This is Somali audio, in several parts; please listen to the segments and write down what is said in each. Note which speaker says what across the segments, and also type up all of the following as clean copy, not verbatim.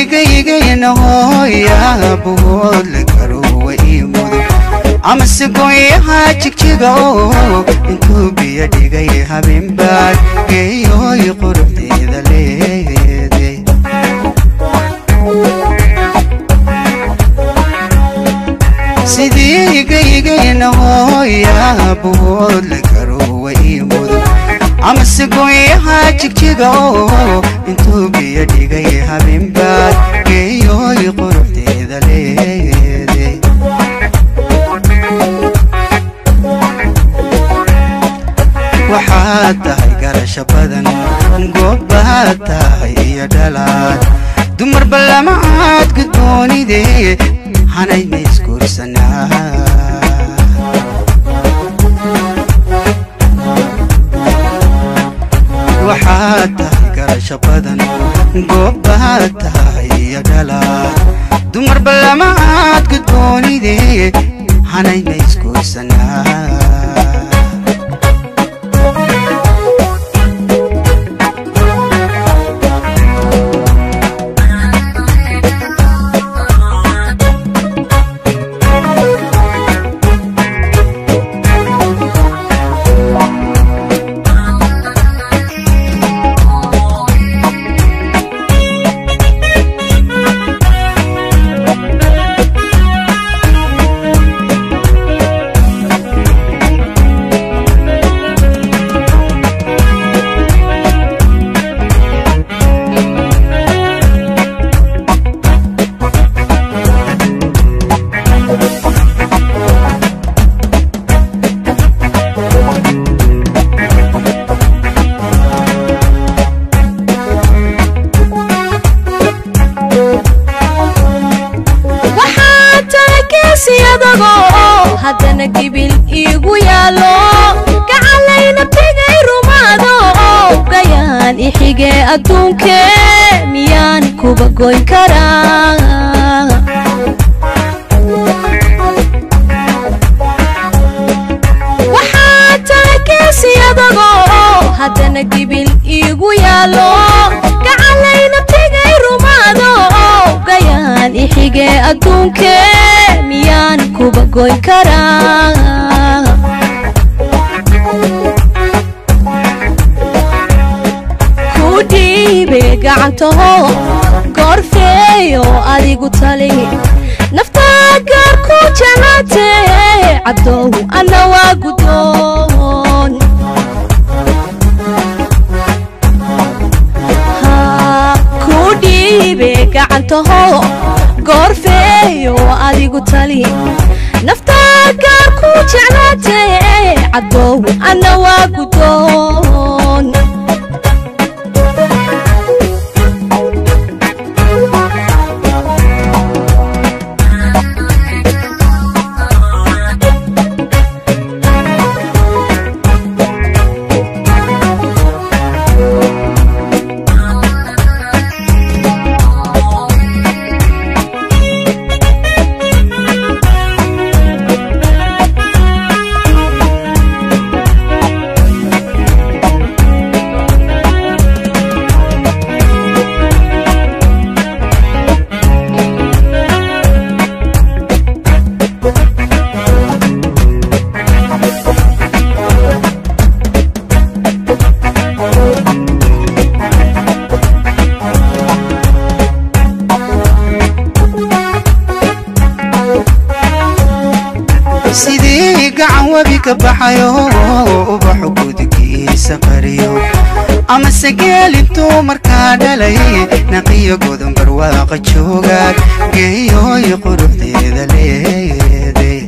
Speaker 1: gayna hooya buud la karo way mudo ama sigoyaha jigjiga intuu biyo dhigay habeen baad geeyoy quruxdeeda leeday sidii gayna hooya buud la karo way mudo ama sigoyaha jigjiga intuu biyo dhigay habeen baad geeyoy quruxdeeda leeday waxaad tahay garasho badan goobaad tahay iyo dhalaad dumar ballamaad gudboonidee hanayna isguursanaa waxaad tahay garasho badan goobaad tahay iyo dhalaad dumar ballamaad gudboonidee hanayna isguursanaa
Speaker 2: haddana gibil igu yaalo gacalayna bigay rumaado gayaan ixige adduunke miyaan kuba goyn karaa waxaa tahay geesi adago haddana gibil igu yaalo gacalayna bigay rumaado gayaan ixige adduunke miyaan kuba goyn karaa ku dhiibe gacantaho goorfeeyo adigu tali naftaa gaar ku jeclaatee cabdow anna waa guddoon ku dhiibe gacantaho goorfeeyo adigu tali naftaa gaar ku jeclaatee cabdow anna waa guddoon
Speaker 1: sidii gacan wabi ka baxayo ubaxu gudgiisa qariyo ama sageel intuu markaa dhalay naqiyo godan barwaaqa joogaad geeyoy quruxdeeda leeday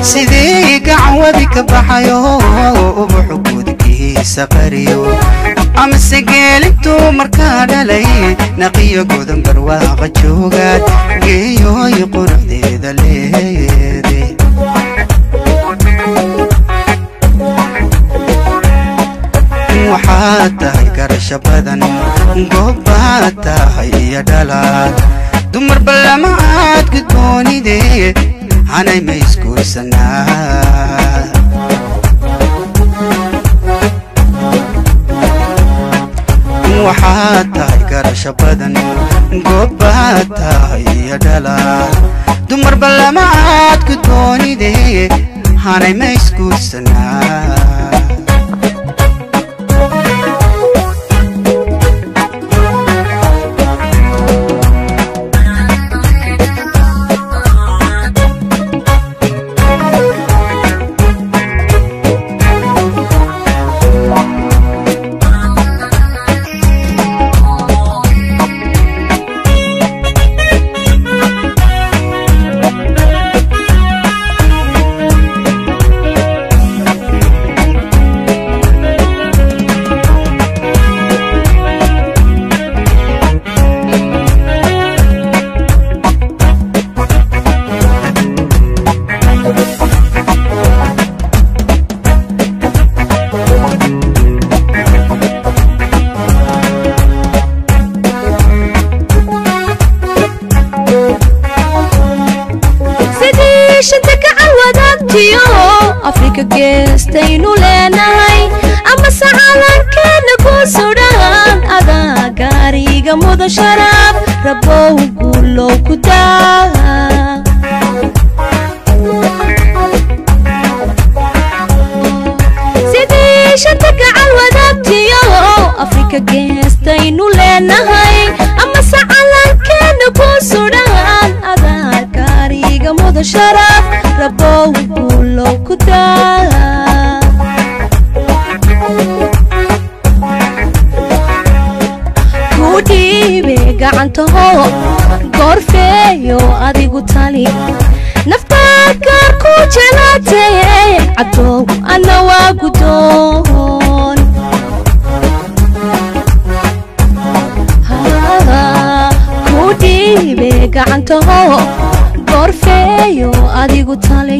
Speaker 1: sidii gacan wabi ka baxayo ubaxu gudgiisa qariyo ama sageel intuu markaa dhalay naqiyo godan barwaaqa joogaad geeyoy quruxdeeda leeday waxaad tahay garasho badan goobaad tahay iyo dhalaad dumar ballamaad gudboonidee hanay ma isguursanaa waxaad tahay garasho badan goobaad tahay iyo dhalaad dumarba lama aad ku doonide hanay ma isguursanaa Africa geestaynu leenahay ama sacalankeena ku sudhan adaa gaariga muda sharaab rabow guulow ku daa sidii shanta gacal wadaagtiyo Africa geestaynu leenahay ama sacalankeena ku sudhan adaa gaariga muda sharaab rabow guulow ku daa ku dhiibe gacantaho goorfeeyo adigu tali naftaadka ku jelaatay cadow ana waa gudoon ku dhiibe gacantaho goorfeeyo adigu tali